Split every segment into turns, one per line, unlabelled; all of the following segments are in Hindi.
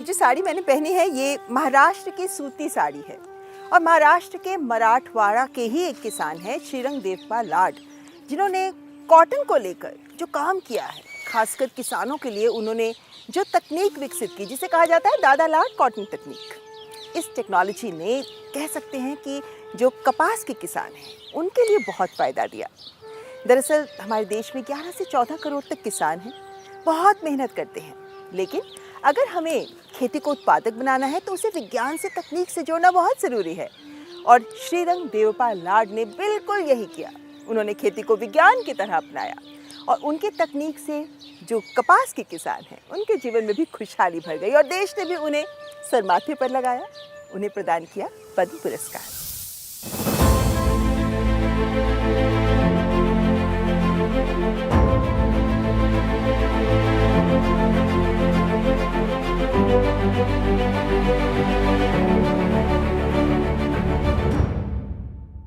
जो साड़ी मैंने पहनी है ये महाराष्ट्र की सूती साड़ी है और महाराष्ट्र के मराठवाड़ा के ही एक किसान हैं श्रीरंग देवपाल लाड, जिन्होंने कॉटन को लेकर जो काम किया है, खासकर किसानों के लिए उन्होंने जो तकनीक विकसित की जिसे कहा जाता है दादा लाड कॉटन तकनीक। इस टेक्नोलॉजी ने कह सकते हैं कि जो कपास के किसान हैं उनके लिए बहुत फ़ायदा दिया। दरअसल हमारे देश में 11 से 14 करोड़ तक किसान हैं, बहुत मेहनत करते हैं, लेकिन अगर हमें खेती को उत्पादक बनाना है तो उसे विज्ञान से तकनीक से जोड़ना बहुत ज़रूरी है। और श्रीरंग देवपाल लाड ने बिल्कुल यही किया। उन्होंने खेती को विज्ञान की तरह अपनाया और उनकी तकनीक से जो कपास के किसान हैं उनके जीवन में भी खुशहाली भर गई और देश ने भी उन्हें सर माथे पर लगाया, उन्हें प्रदान किया पद्म पुरस्कार।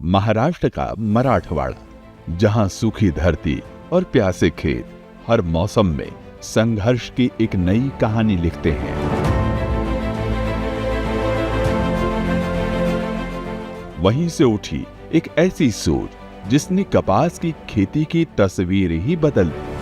महाराष्ट्र का मराठवाड़ा, जहां सूखी धरती और प्यासे खेत हर मौसम में संघर्ष की एक नई कहानी लिखते हैं। वहीं से उठी एक ऐसी सोच जिसने कपास की खेती की तस्वीर ही बदल दी।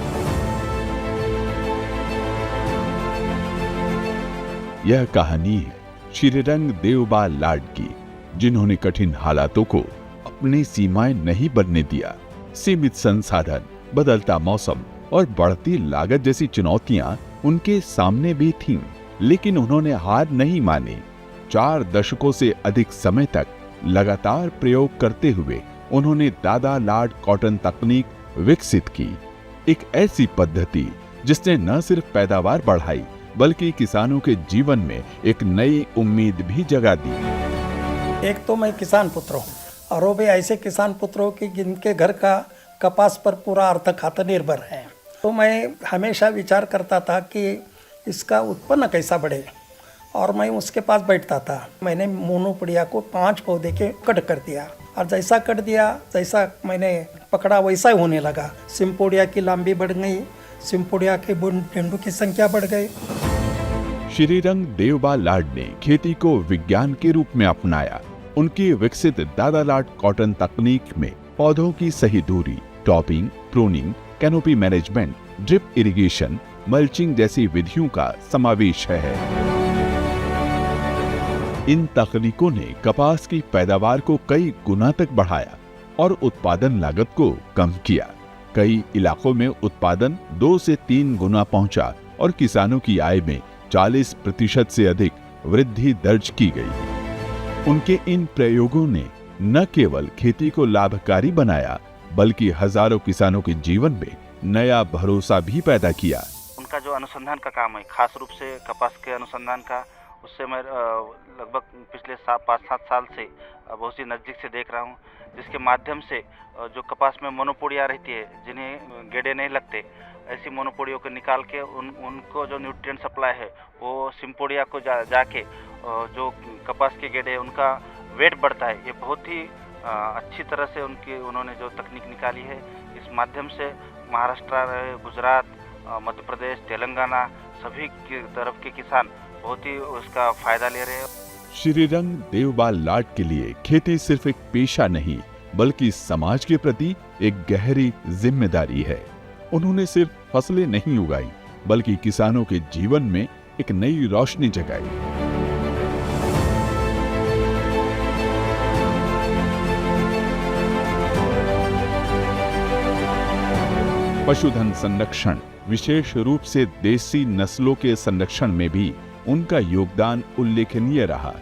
यह कहानी है श्रीरंग देवपाल लाड की, जिन्होंने कठिन हालातों को अपनी सीमाएं नहीं बनने दिया। सीमित संसाधन, बदलता मौसम और बढ़ती लागत जैसी चुनौतियां उनके सामने भी थीं, लेकिन उन्होंने हार नहीं मानी। 4 दशकों से अधिक समय तक लगातार प्रयोग करते हुए उन्होंने दादा लाड कॉटन तकनीक विकसित की, एक ऐसी पद्धति जिसने न सिर्फ पैदावार बढ़ाई बल्कि किसानों के जीवन में एक नई उम्मीद भी जगा दी।
एक तो मैं किसान पुत्र हूँ और वो भी ऐसे किसान पुत्र हूँ कि जिनके घर का कपास पर पूरा अर्थ खाता निर्भर है। तो मैं हमेशा विचार करता था कि इसका उत्पन्न कैसा बढ़े और मैं उसके पास बैठता था। मैंने मोनोपोडिया को 5 पौधे के कट कर दिया और जैसा कट दिया, जैसा मैंने पकड़ा वैसा ही होने लगा। सिम्पोडिया की लंबी बढ़ गई, सिम्पोडिया के टेंडू की संख्या बढ़ गई।
श्रीरंग देवपाल लाड ने खेती को विज्ञान के रूप में अपनाया। उनकी विकसित दादा लाड कॉटन तकनीक में पौधों की सही दूरी, topping, pruning, canopy management, drip irrigation, mulching जैसी विधियों का समावेश है। इन तकनीकों ने कपास की पैदावार को कई गुना तक बढ़ाया और उत्पादन लागत को कम किया। कई इलाकों में उत्पादन 2 से 3 गुना पहुंचा और किसानों की आय में 40% से अधिक वृद्धि दर्ज की गई। उनके इन प्रयोगों ने न केवल खेती को लाभकारी बनाया बल्कि हजारों किसानों के जीवन में नया भरोसा भी पैदा किया।
उनका जो अनुसंधान का काम है, खास रूप से कपास के अनुसंधान का, उससे मैं लगभग पिछले 5-7 साल से बहुत ही नज़दीक से देख रहा हूँ, जिसके माध्यम से जो कपास में मोनोपोडिया रहती है, जिन्हें गेड़े नहीं लगते, ऐसी मोनोपोडियो को निकाल के उनको जो न्यूट्रिएंट सप्लाई है वो सिम्पोडिया को जाके जो कपास के गेड़े उनका वेट बढ़ता है। ये बहुत ही अच्छी तरह से उन्होंने जो तकनीक निकाली है, इस माध्यम से महाराष्ट्र, गुजरात, मध्य प्रदेश, तेलंगाना सभी की तरफ के किसान बहुत ही उसका फायदा ले रहे हैं।
श्रीरंग देवपाल लाड के लिए खेती सिर्फ एक पेशा नहीं बल्कि समाज के प्रति एक गहरी जिम्मेदारी है। उन्होंने सिर्फ फसलें नहीं उगाई बल्कि किसानों के जीवन में एक नई रोशनी जगाई। पशुधन संरक्षण, विशेष रूप से देसी नस्लों के संरक्षण में भी उनका योगदान उल्लेखनीय रहा।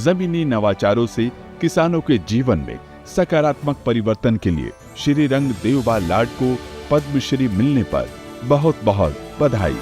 जमीनी नवाचारों से किसानों के जीवन में सकारात्मक परिवर्तन के लिए श्रीरंग देवपाल लाड को पद्मश्री मिलने पर बहुत बहुत बधाई।